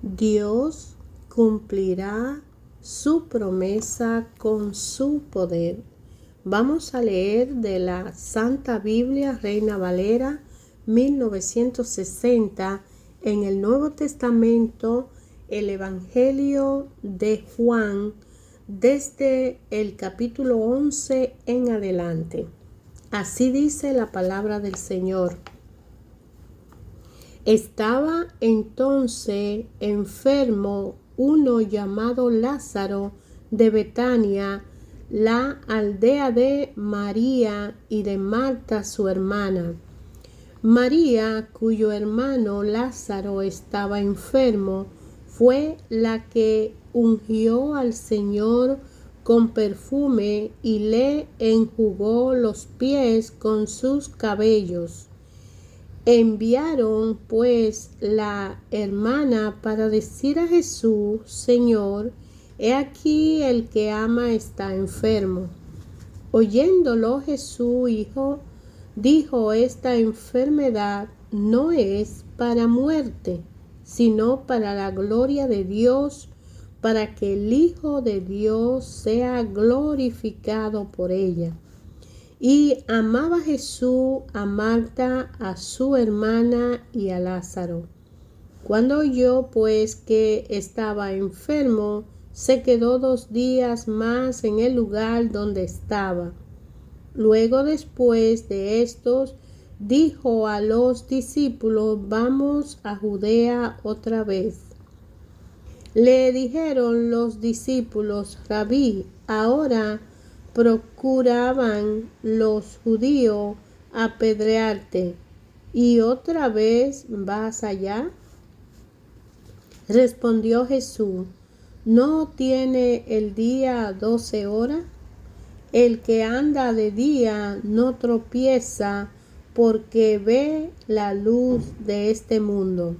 Dios cumplirá su promesa con su poder. Vamos a leer de la Santa Biblia Reina Valera 1960 en el Nuevo Testamento, el Evangelio de Juan, desde el capítulo 11 en adelante. Así dice la palabra del Señor. Estaba entonces enfermo uno llamado Lázaro de Betania, la aldea de María y de Marta su hermana. María, cuyo hermano Lázaro estaba enfermo, fue la que ungió al Señor con perfume y le enjugó los pies con sus cabellos. Enviaron pues la hermana para decir a Jesús: Señor, he aquí el que ama está enfermo. Oyéndolo Jesús dijo: esta enfermedad no es para muerte, sino para la gloria de Dios, para que el Hijo de Dios sea glorificado por ella. Y amaba Jesús a Marta, a su hermana y a Lázaro. Cuando oyó pues que estaba enfermo, se quedó 2 días más en el lugar donde estaba. Luego, después de estos, dijo a los discípulos: vamos a Judea otra vez. Le dijeron los discípulos: Rabí, ahora procuraban los judíos apedrearte, ¿y otra vez vas allá? Respondió Jesús: ¿no tiene el día 12 horas? El que anda de día no tropieza porque ve la luz de este mundo,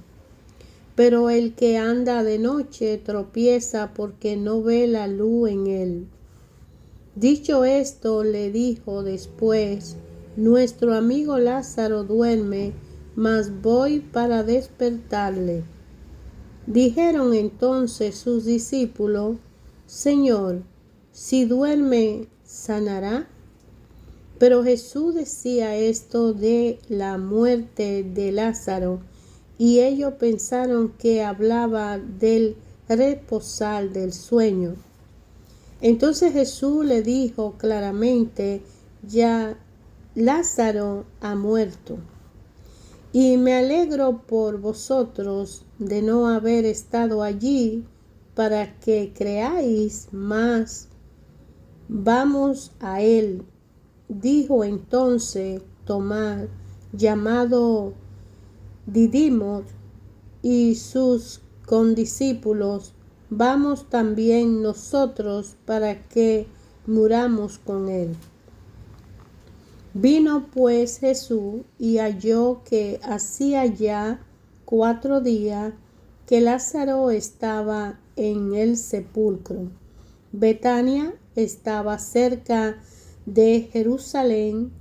pero el que anda de noche tropieza porque no ve la luz en él. Dicho esto, le dijo después: nuestro amigo Lázaro duerme, mas voy para despertarle. Dijeron entonces sus discípulos: Señor, si duerme, ¿sanará? Pero Jesús decía esto de la muerte de Lázaro, y ellos pensaron que hablaba del reposar del sueño. Entonces Jesús le dijo claramente: ya Lázaro ha muerto, y me alegro por vosotros de no haber estado allí para que creáis, mas vamos a él. Dijo entonces Tomás, llamado Didimo, y sus condiscípulos: vamos también nosotros para que muramos con él. Vino pues Jesús y halló que hacía ya 4 días que Lázaro estaba en el sepulcro. Betania estaba cerca de Jerusalén,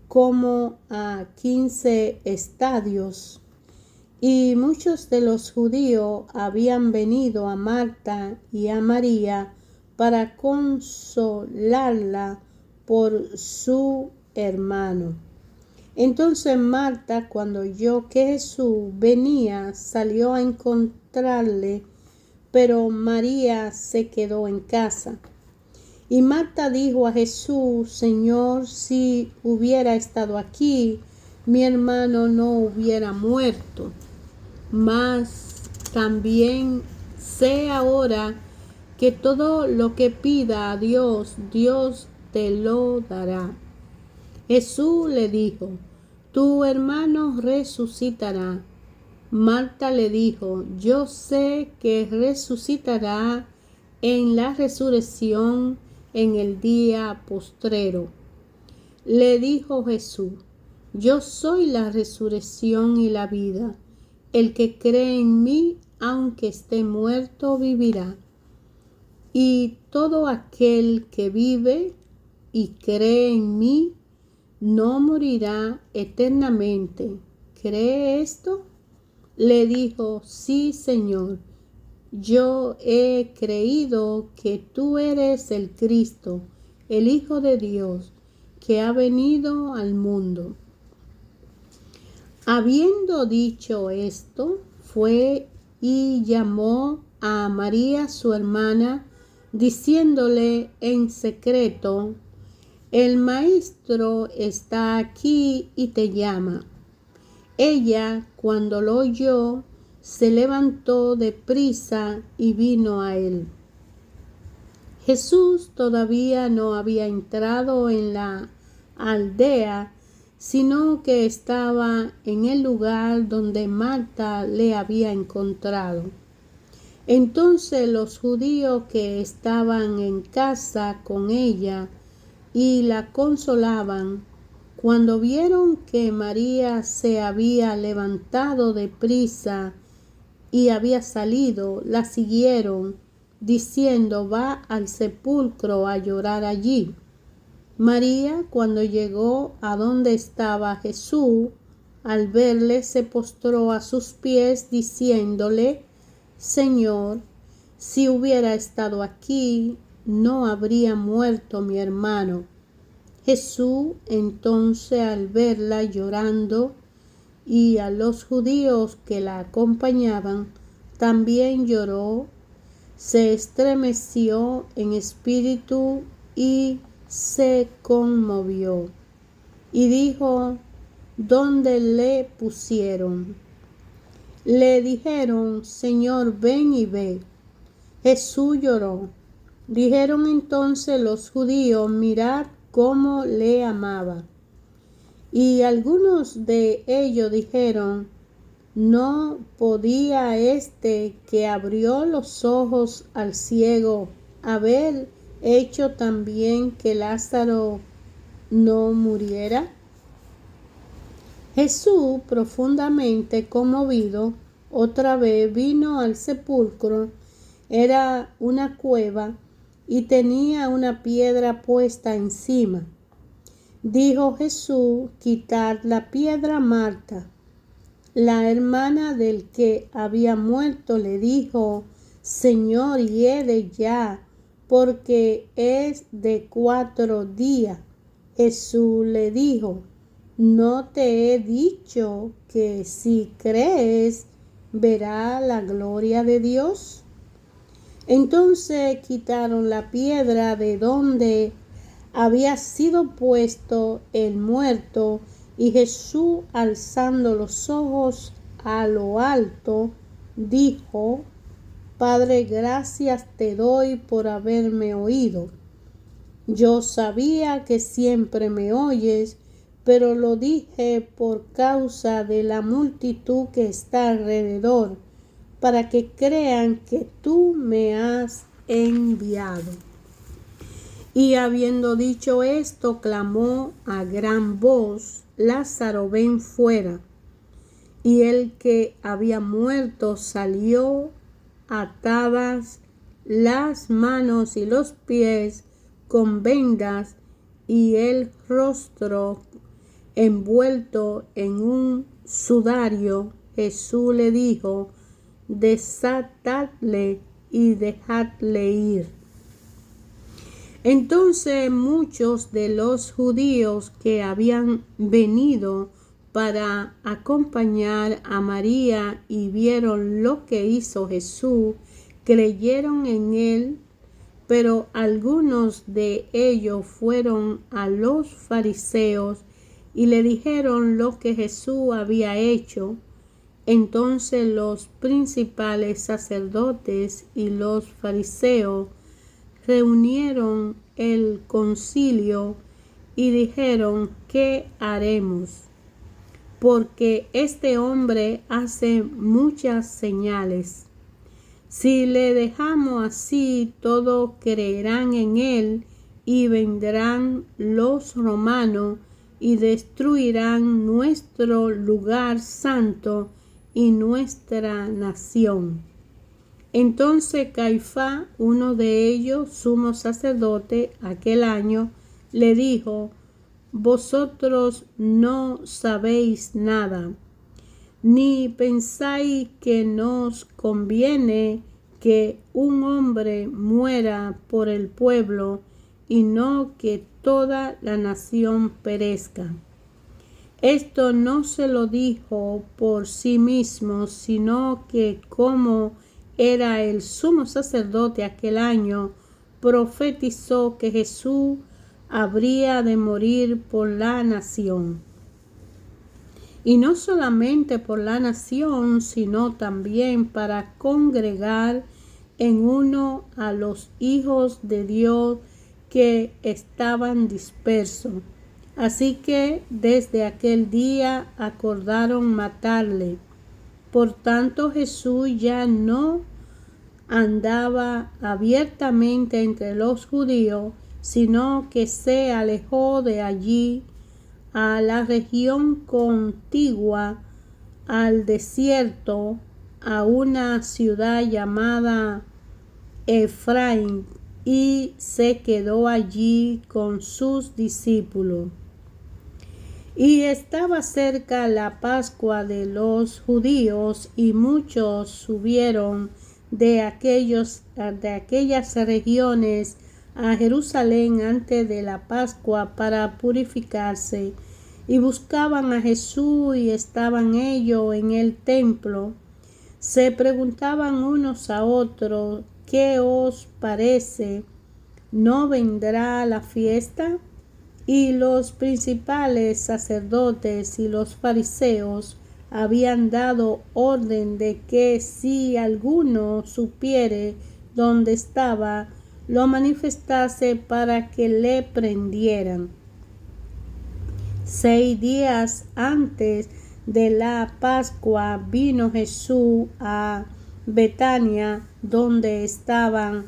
como a 15 estadios, y muchos de los judíos habían venido a Marta y a María para consolarla por su hermano. Entonces Marta, cuando oyó que Jesús venía, salió a encontrarle, pero María se quedó en casa. Y Marta dijo a Jesús: Señor, si hubiera estado aquí, mi hermano no hubiera muerto. Mas también sé ahora que todo lo que pida a Dios, Dios te lo dará. Jesús le dijo: tu hermano resucitará. Marta le dijo: yo sé que resucitará en la resurrección en el día postrero. Le dijo Jesús: yo soy la resurrección y la vida. El que cree en mí, aunque esté muerto, vivirá. Y todo aquel que vive y cree en mí no morirá eternamente. ¿Cree esto? Le dijo: sí, Señor, yo he creído que tú eres el Cristo, el Hijo de Dios, que ha venido al mundo. Habiendo dicho esto, fue y llamó a María su hermana, diciéndole en secreto: el Maestro está aquí y te llama. Ella, cuando lo oyó, se levantó de prisa y vino a él. Jesús todavía no había entrado en la aldea, sino que estaba en el lugar donde Marta le había encontrado. Entonces los judíos que estaban en casa con ella y la consolaban, cuando vieron que María se había levantado de prisa y había salido, la siguieron, diciendo: va al sepulcro a llorar allí. María, cuando llegó a donde estaba Jesús, al verle se postró a sus pies, diciéndole: Señor, si hubiera estado aquí, no habría muerto mi hermano. Jesús entonces, al verla llorando, y a los judíos que la acompañaban, también lloró, se estremeció en espíritu y se conmovió. Y dijo: ¿dónde le pusieron? Le dijeron: Señor, ven y ve. Jesús lloró. Dijeron entonces los judíos: mirad cómo le amaba. Y algunos de ellos dijeron: ¿no podía este que abrió los ojos al ciego haber hecho también que Lázaro no muriera? Jesús, profundamente conmovido, otra vez vino al sepulcro. Era una cueva y tenía una piedra puesta encima. Dijo Jesús: quitad la piedra. Marta, la hermana del que había muerto, le dijo: Señor, hiede ya, porque es de 4 días. Jesús le dijo: ¿no te he dicho que si crees verás la gloria de Dios? Entonces quitaron la piedra de donde había sido puesto el muerto, y Jesús, alzando los ojos a lo alto, dijo: Padre, gracias te doy por haberme oído. Yo sabía que siempre me oyes, pero lo dije por causa de la multitud que está alrededor, para que crean que tú me has enviado. Y habiendo dicho esto, clamó a gran voz: Lázaro, ven fuera. Y el que había muerto salió, atadas las manos y los pies con vendas, y el rostro envuelto en un sudario. Jesús le dijo: desatadle y dejadle ir. Entonces muchos de los judíos que habían venido para acompañar a María y vieron lo que hizo Jesús, creyeron en él. Pero algunos de ellos fueron a los fariseos y le dijeron lo que Jesús había hecho. Entonces los principales sacerdotes y los fariseos reunieron el concilio y dijeron: ¿qué haremos? Porque este hombre hace muchas señales. Si le dejamos así, todos creerán en él, y vendrán los romanos y destruirán nuestro lugar santo y nuestra nación. Entonces Caifás, uno de ellos, sumo sacerdote, aquel año, le dijo: vosotros no sabéis nada, ni pensáis que nos conviene que un hombre muera por el pueblo y no que toda la nación perezca. Esto no se lo dijo por sí mismo, sino que como era el sumo sacerdote aquel año, profetizó que Jesús habría de morir por la nación. Y no solamente por la nación, sino también para congregar en uno a los hijos de Dios que estaban dispersos. Así que desde aquel día acordaron matarle. Por tanto, Jesús ya no andaba abiertamente entre los judíos, sino que se alejó de allí a la región contigua al desierto, a una ciudad llamada Efraín, y se quedó allí con sus discípulos. Y estaba cerca la Pascua de los judíos, y muchos subieron de aquellas regiones a Jerusalén antes de la Pascua para purificarse, y buscaban a Jesús, y estaban ellos en el templo. Se preguntaban unos a otros: ¿qué os parece? ¿No vendrá la fiesta? Y los principales sacerdotes y los fariseos habían dado orden de que si alguno supiere dónde estaba, lo manifestase para que le prendieran. 6 días antes de la Pascua vino Jesús a Betania, donde estaban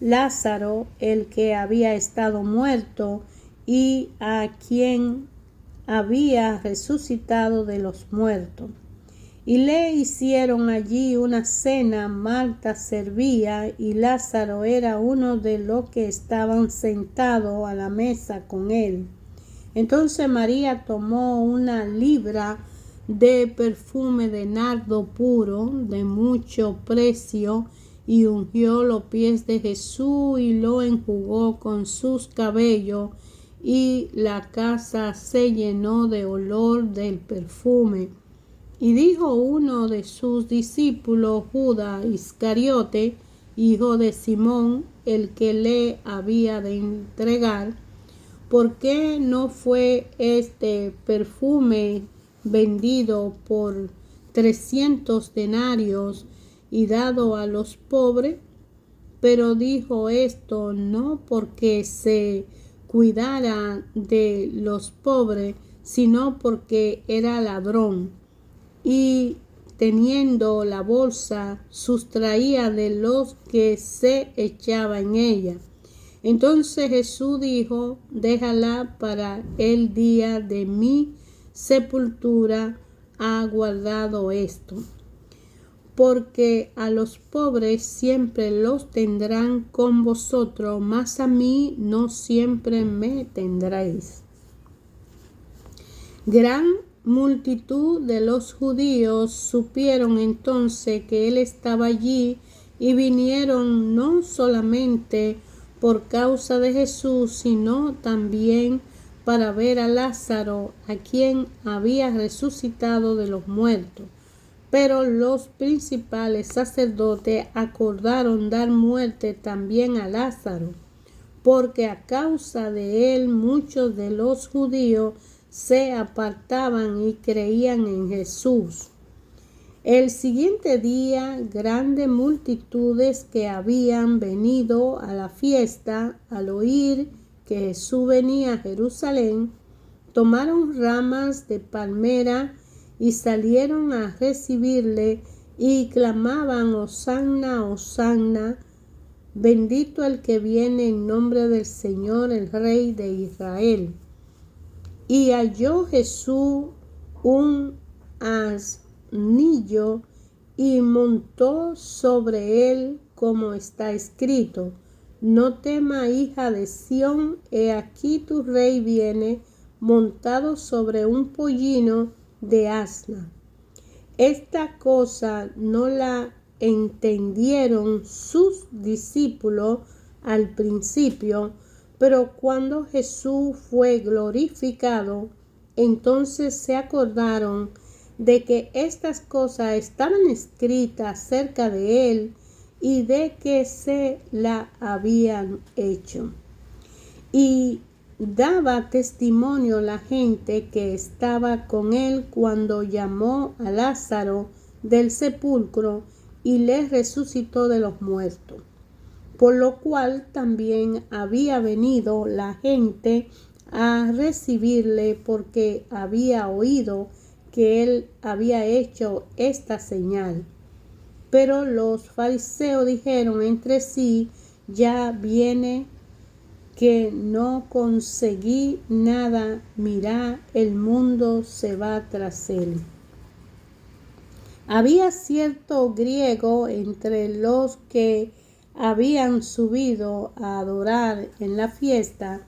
Lázaro, el que había estado muerto, y a quien había resucitado de los muertos. Y le hicieron allí una cena. Marta servía, y Lázaro era uno de los que estaban sentados a la mesa con él. Entonces María tomó una libra de perfume de nardo puro, de mucho precio, y ungió los pies de Jesús y lo enjugó con sus cabellos, y la casa se llenó de olor del perfume. Y dijo uno de sus discípulos, Judas Iscariote, hijo de Simón, el que le había de entregar: ¿por qué no fue este perfume vendido por 300 denarios y dado a los pobres? Pero dijo esto no porque se cuidara de los pobres, sino porque era ladrón, y teniendo la bolsa sustraía de los que se echaba en ella. Entonces Jesús dijo: déjala, para el día de mi sepultura ha guardado esto. Porque a los pobres siempre los tendrán con vosotros, mas a mí no siempre me tendréis. Gran multitud de los judíos supieron entonces que él estaba allí, y vinieron no solamente por causa de Jesús, sino también para ver a Lázaro, a quien había resucitado de los muertos. Pero los principales sacerdotes acordaron dar muerte también a Lázaro, porque a causa de él muchos de los judíos se apartaban y creían en Jesús. El siguiente día, grandes multitudes que habían venido a la fiesta, al oír que Jesús venía a Jerusalén, tomaron ramas de palmera y salieron a recibirle, y clamaban: Hosanna, Hosanna, bendito el que viene en nombre del Señor, el Rey de Israel. Y halló Jesús un asnillo, y montó sobre él, como está escrito: no temas, hija de Sión, he aquí tu rey viene, montado sobre un pollino de asna. Esta cosa no la entendieron sus discípulos al principio, pero cuando Jesús fue glorificado, entonces se acordaron de que estas cosas estaban escritas acerca de él y de que se la habían hecho. Y daba testimonio la gente que estaba con él cuando llamó a Lázaro del sepulcro y le resucitó de los muertos. Por lo cual también había venido la gente a recibirle, porque había oído que él había hecho esta señal. Pero los fariseos dijeron entre sí: ya viene que no conseguí nada, mirá, el mundo se va tras él. Había cierto griego entre los que habían subido a adorar en la fiesta.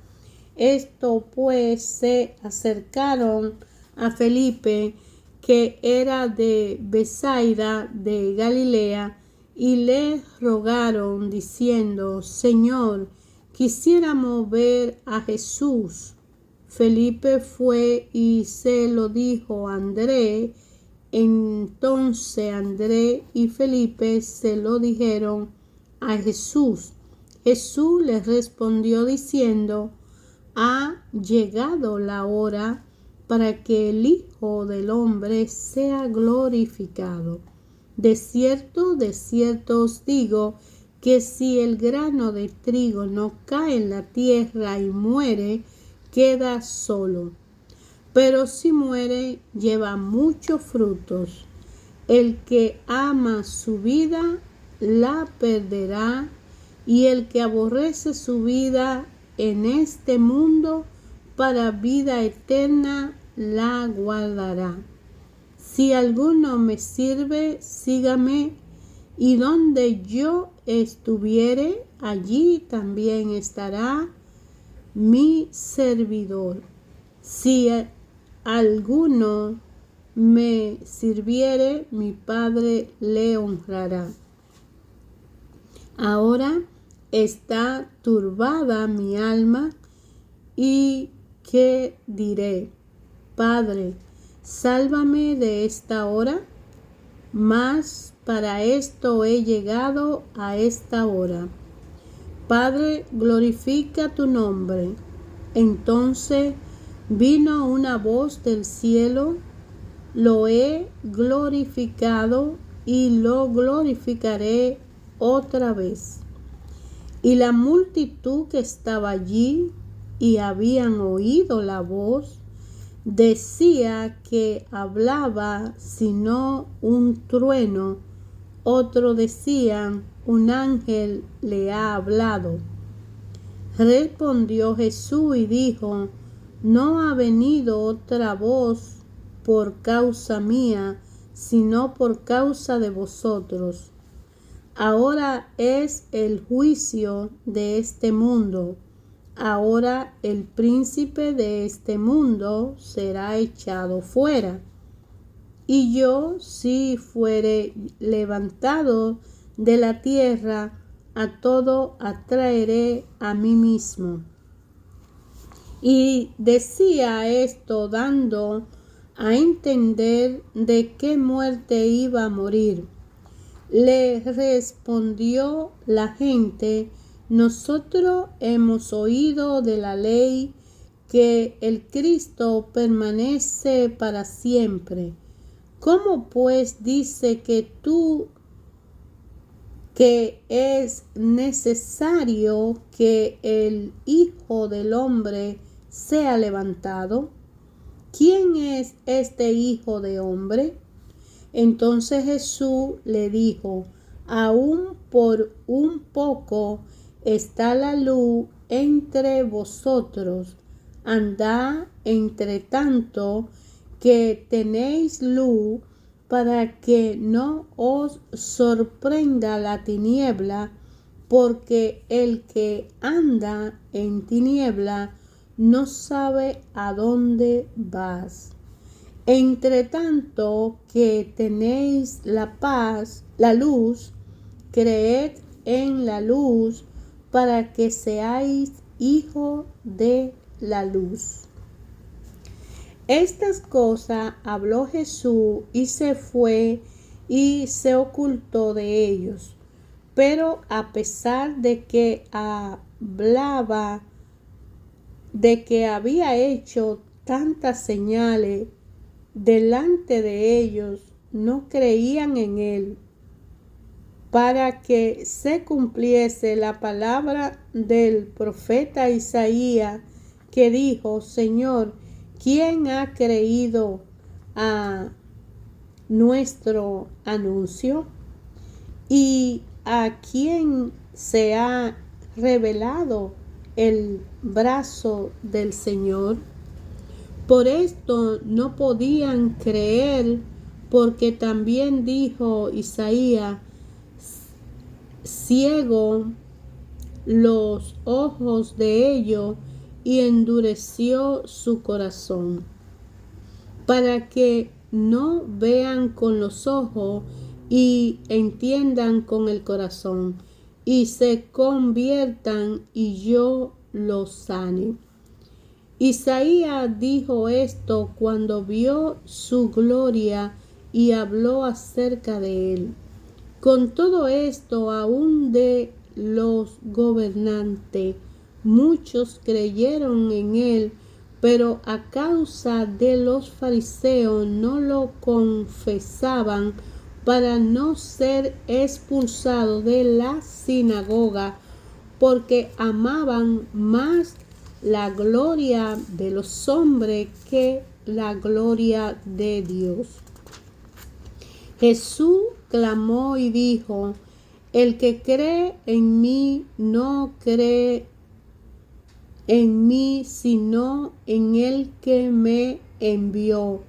Esto pues se acercaron a Felipe, que era de Betsaida de Galilea, y le rogaron diciendo: Señor, quisiéramos ver a Jesús. Felipe fue y se lo dijo a Andrés. Entonces Andrés y Felipe se lo dijeron a Jesús. Jesús les respondió diciendo: ha llegado la hora para que el Hijo del Hombre sea glorificado. De cierto os digo que si el grano de trigo no cae en la tierra y muere, queda solo. Pero si muere, lleva muchos frutos. El que ama su vida, la perderá, y el que aborrece su vida en este mundo, para vida eterna la guardará. Si alguno me sirve, sígame, y donde yo estuviere, allí también estará mi servidor. Si alguno me sirviere, mi Padre le honrará. Ahora está turbada mi alma, y ¿qué diré? Padre, sálvame de esta hora. Mas para esto he llegado a esta hora. Padre, glorifica tu nombre. Entonces vino una voz del cielo: lo he glorificado y lo glorificaré otra vez. Y la multitud que estaba allí y habían oído la voz, decía que hablaba sino un trueno. Otro decía: un ángel le ha hablado. Respondió Jesús y dijo: no ha venido otra voz por causa mía, sino por causa de vosotros. Ahora es el juicio de este mundo. Ahora el príncipe de este mundo será echado fuera. Y yo, si fuere levantado de la tierra, a todo atraeré a mí mismo. Y decía esto dando a entender de qué muerte iba a morir. Le respondió la gente: nosotros hemos oído de la ley que el Cristo permanece para siempre. ¿Cómo pues dice que es necesario que el Hijo del Hombre sea levantado? ¿Quién es este Hijo de Hombre? Entonces Jesús le dijo: aún por un poco está la luz entre vosotros. Andad entre tanto que tenéis luz, para que no os sorprenda la tiniebla, porque el que anda en tiniebla no sabe a dónde vas. Entre tanto que tenéis la paz, la luz, creed en la luz para que seáis hijo de la luz. Estas cosas habló Jesús y se fue y se ocultó de ellos. Pero a pesar de que hablaba, de que había hecho tantas señales delante de ellos, no creían en él, para que se cumpliese la palabra del profeta Isaías, que dijo: Señor, ¿quién ha creído a nuestro anuncio? ¿Y a quién se ha revelado el brazo del Señor? Por esto no podían creer, porque también dijo Isaías: ciego los ojos de ellos y endureció su corazón, para que no vean con los ojos y entiendan con el corazón y se conviertan y yo los sane. Isaías dijo esto cuando vio su gloria y habló acerca de él. Con todo esto, aún de los gobernantes, muchos creyeron en él, pero a causa de los fariseos no lo confesaban para no ser expulsados de la sinagoga, porque amaban más la gloria de los hombres que la gloria de Dios. Jesús clamó y dijo: el que cree en mí no cree en mí, sino en el que me envió.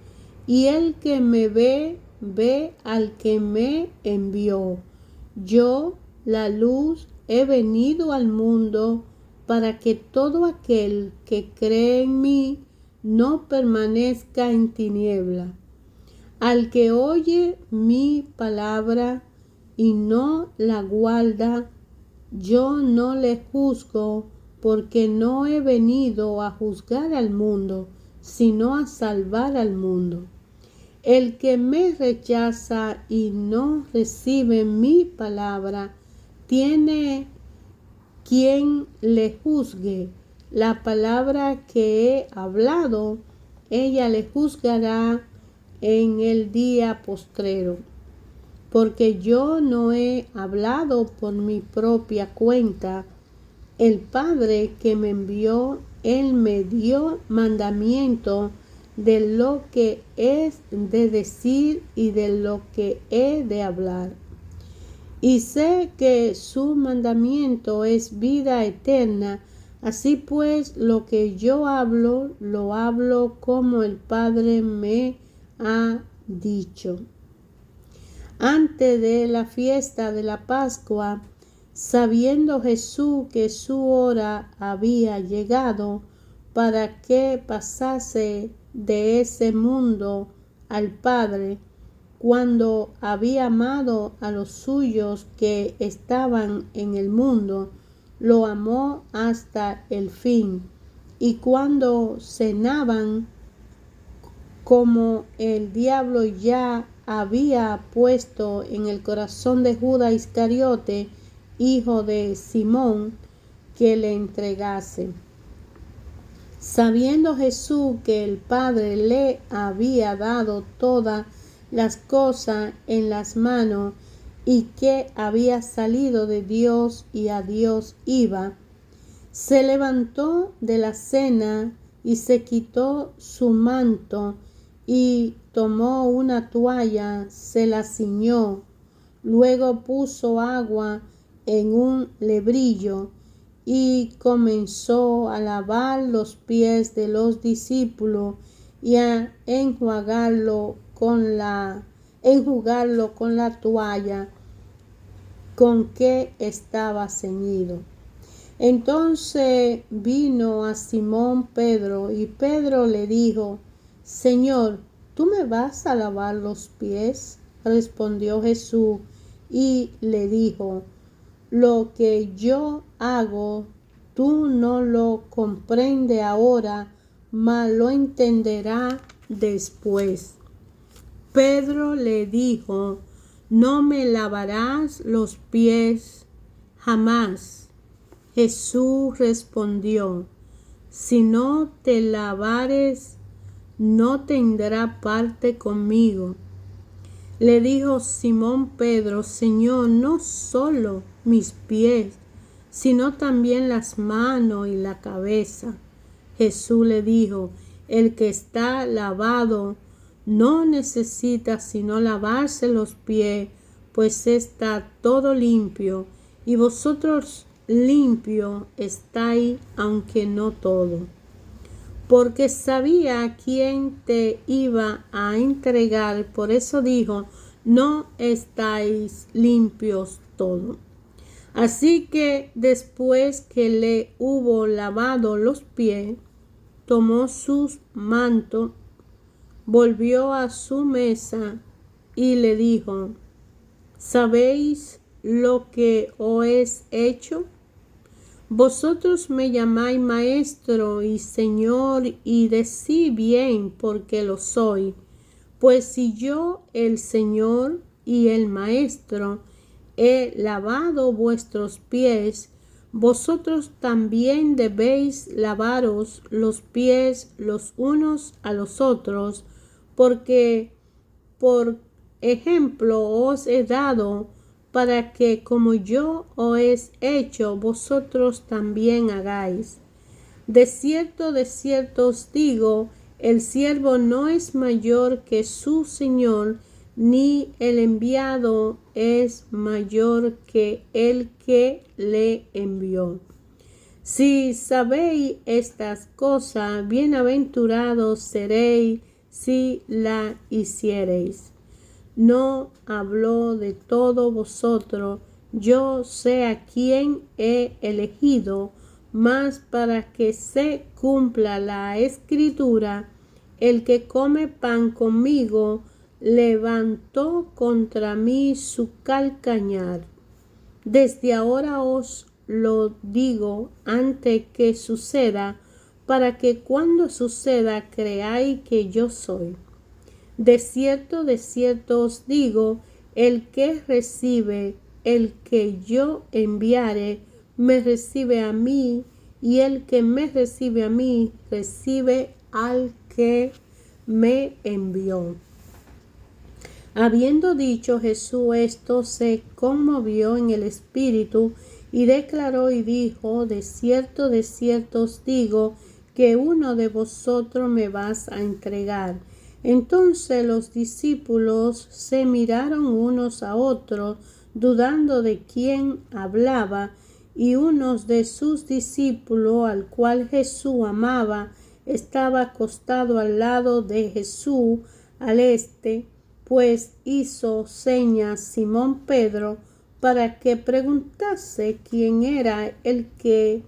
Y el que me ve, ve al que me envió. Yo, la luz, he venido al mundo para que todo aquel que cree en mí no permanezca en tiniebla. Al que oye mi palabra y no la guarda, yo no le juzgo, porque no he venido a juzgar al mundo, sino a salvar al mundo. El que me rechaza y no recibe mi palabra, tiene quien le juzgue. La palabra que he hablado, ella le juzgará en el día postrero, porque yo no he hablado por mi propia cuenta. El Padre que me envió, Él me dio mandamiento de lo que es de decir y de lo que he de hablar. Y sé que su mandamiento es vida eterna. Así pues, lo que yo hablo, lo hablo como el Padre me ha dicho. Antes de la fiesta de la Pascua, sabiendo Jesús que su hora había llegado para que pasase de ese mundo al Padre, cuando había amado a los suyos que estaban en el mundo, lo amó hasta el fin. Y cuando cenaban, como el diablo ya había puesto en el corazón de Judas Iscariote, hijo de Simón, que le entregase. Sabiendo Jesús que el Padre le había dado todas las cosas en las manos y que había salido de Dios y a Dios iba, se levantó de la cena y se quitó su manto y tomó una toalla, se la ciñó, luego puso agua en un lebrillo y comenzó a lavar los pies de los discípulos y a enjugarlo con la toalla con que estaba ceñido. Entonces vino a Simón Pedro y Pedro le dijo: Señor, ¿tú me vas a lavar los pies? Respondió Jesús y le dijo: lo que yo hago, tú no lo comprendes ahora, mas lo entenderás después. Pedro le dijo: no me lavarás los pies jamás. Jesús respondió: si no te lavares, no tendrá parte conmigo. Le dijo Simón Pedro: Señor, no solo mis pies, sino también las manos y la cabeza. Jesús le dijo: el que está lavado no necesita sino lavarse los pies, pues está todo limpio, y vosotros limpio estáis, aunque no todo. Porque sabía quién te iba a entregar, por eso dijo: no estáis limpios todos. Así que después que le hubo lavado los pies, tomó sus mantos, volvió a su mesa y le dijo: ¿sabéis lo que os he hecho? Vosotros me llamáis maestro y señor, y decís bien, porque lo soy. Pues si yo, el Señor y el maestro, he lavado vuestros pies, vosotros también debéis lavaros los pies los unos a los otros, porque por ejemplo os he dado, para que como yo os he hecho, vosotros también hagáis. De cierto os digo, el siervo no es mayor que su Señor, ni el enviado es mayor que el que le envió. Si sabéis estas cosas, bienaventurados seréis si la hiciereis. No habló de todos vosotros, yo sé a quién he elegido, mas para que se cumpla la escritura: el que come pan conmigo levantó contra mí su calcañar. Desde ahora os lo digo antes que suceda, para que cuando suceda creáis que yo soy. De cierto os digo, el que recibe el que yo enviare, me recibe a mí, y el que me recibe a mí, recibe al que me envió. Habiendo dicho Jesús esto, se conmovió en el espíritu y declaró y dijo: de cierto os digo, que uno de vosotros me vas a entregar. Entonces los discípulos se miraron unos a otros, dudando de quién hablaba, y uno de sus discípulos, al cual Jesús amaba, estaba acostado al lado de Jesús al este. Pues hizo señas Simón Pedro para que preguntase quién era el que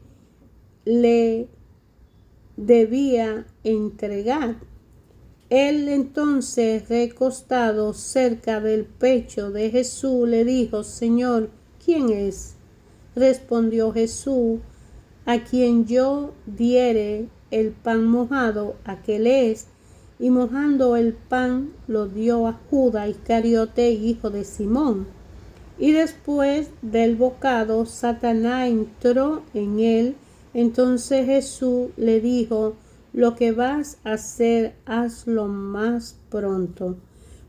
le debía entregar. Él entonces, recostado cerca del pecho de Jesús, le dijo: Señor, ¿quién es? Respondió Jesús: a quien yo diere el pan mojado, aquel es. Y mojando el pan lo dio a Judas Iscariote, hijo de Simón. Y después del bocado, Satanás entró en él. Entonces Jesús le dijo: lo que vas a hacer, hazlo más pronto.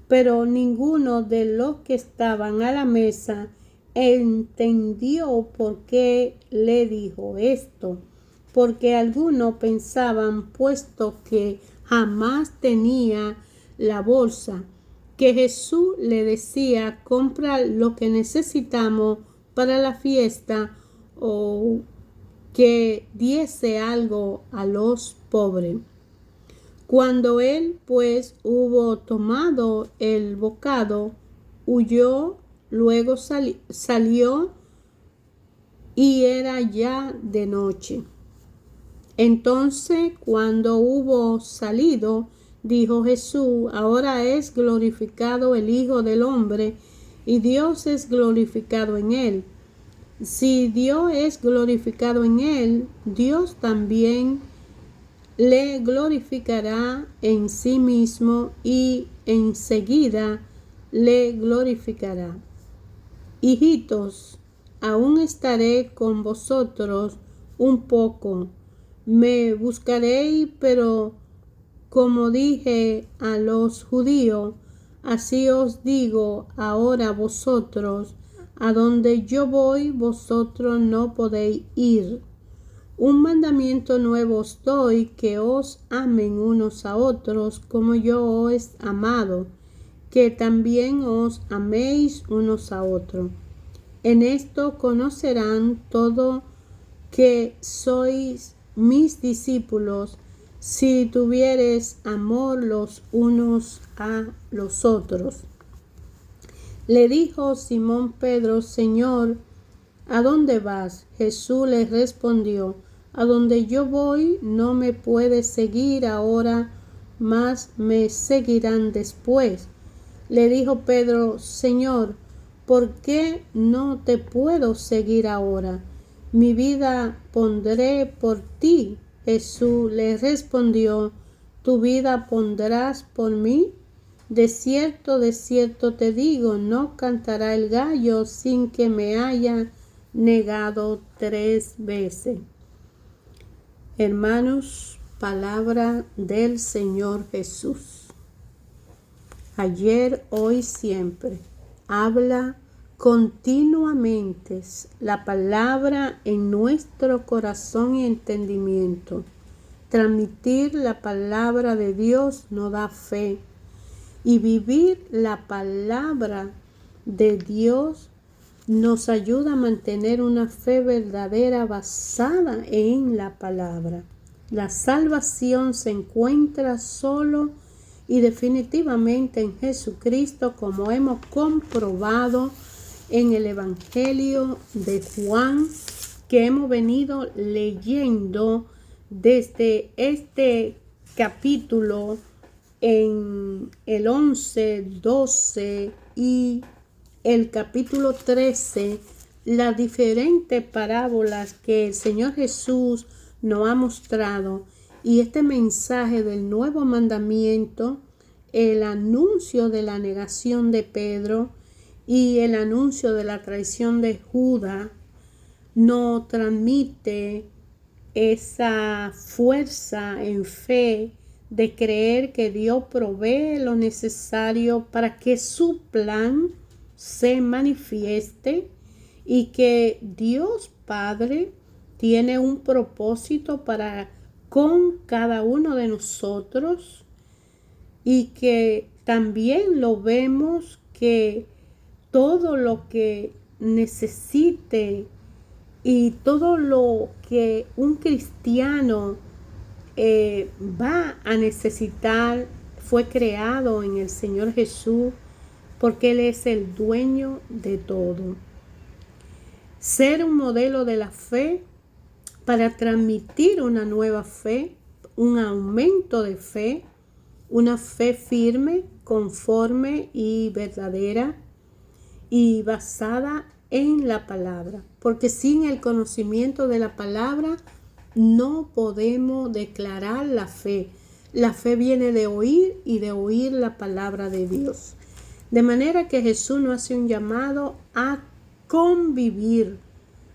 Pero ninguno de los que estaban a la mesa entendió por qué le dijo esto, porque algunos pensaban, puesto que jamás tenía la bolsa, que Jesús le decía: compra lo que necesitamos para la fiesta, o que diese algo a los pobres. Cuando él pues hubo tomado el bocado, huyó, luego salió, y era ya de noche. Entonces, cuando hubo salido, dijo Jesús: ahora es glorificado el Hijo del Hombre, y Dios es glorificado en él. Si Dios es glorificado en él, Dios también le glorificará en sí mismo y enseguida le glorificará. Hijitos, aún estaré con vosotros un poco. Me buscaréis, pero como dije a los judíos, así os digo ahora vosotros, a donde yo voy, vosotros no podéis ir. Un mandamiento nuevo os doy, que os amen unos a otros, como yo os he amado, que también os améis unos a otros. En esto conocerán todo que sois mis discípulos, si tuviereis amor los unos a los otros. Le dijo Simón Pedro: Señor, ¿a dónde vas? Jesús le respondió: a donde yo voy no me puedes seguir ahora, mas me seguirán después. Le dijo Pedro: Señor, ¿por qué no te puedo seguir ahora? Mi vida pondré por ti. Jesús le respondió: ¿tu vida pondrás por mí? De cierto te digo, no cantará el gallo sin que me haya negado 3 veces. Hermanos, palabra del Señor Jesús. Ayer, hoy, siempre. Habla continuamente la palabra en nuestro corazón y entendimiento. Transmitir la palabra de Dios nos da fe, y vivir la palabra de Dios nos ayuda a mantener una fe verdadera basada en la palabra. La salvación se encuentra solo y definitivamente en Jesucristo, como hemos comprobado en el Evangelio de Juan, que hemos venido leyendo desde este capítulo en el 11, 12 y el capítulo 13, las diferentes parábolas que el Señor Jesús nos ha mostrado, y este mensaje del nuevo mandamiento, el anuncio de la negación de Pedro y el anuncio de la traición de Judas, nos transmite esa fuerza en fe de creer que Dios provee lo necesario para que su plan se manifieste, y que Dios Padre tiene un propósito para con cada uno de nosotros, y que también lo vemos que todo lo que necesite y todo lo que un cristiano va a necesitar fue creado en el Señor Jesús, porque Él es el dueño de todo. Ser un modelo de la fe para transmitir una nueva fe, un aumento de fe, una fe firme, conforme y verdadera y basada en la palabra. Porque sin el conocimiento de la palabra no podemos declarar la fe. La fe viene de oír y de oír la palabra de Dios. De manera que Jesús nos hace un llamado a convivir,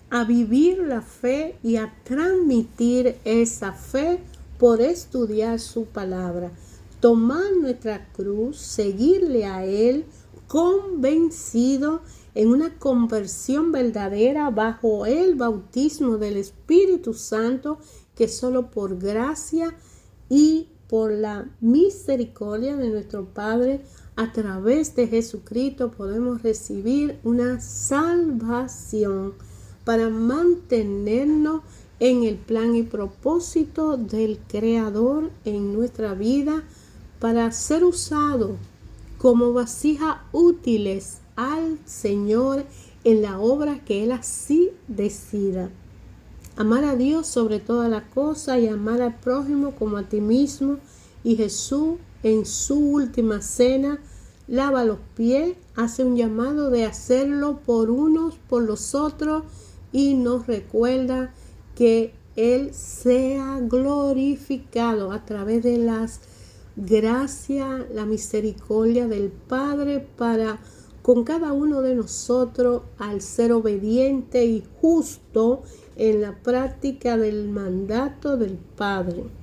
a vivir la fe y a transmitir esa fe por estudiar su palabra. Tomar nuestra cruz, seguirle a Él, convencido en una conversión verdadera bajo el bautismo del Espíritu Santo, que solo por gracia y por la misericordia de nuestro Padre a través de Jesucristo podemos recibir una salvación para mantenernos en el plan y propósito del Creador en nuestra vida, para ser usado como vasijas útiles al Señor en la obra que Él así decida. Amar a Dios sobre todas las cosas y amar al prójimo como a ti mismo. Y Jesús en su última cena lava los pies, hace un llamado de hacerlo por unos, por los otros, y nos recuerda que Él sea glorificado a través de las gracias, la misericordia del Padre para con cada uno de nosotros al ser obediente y justo en la práctica del mandato del Padre.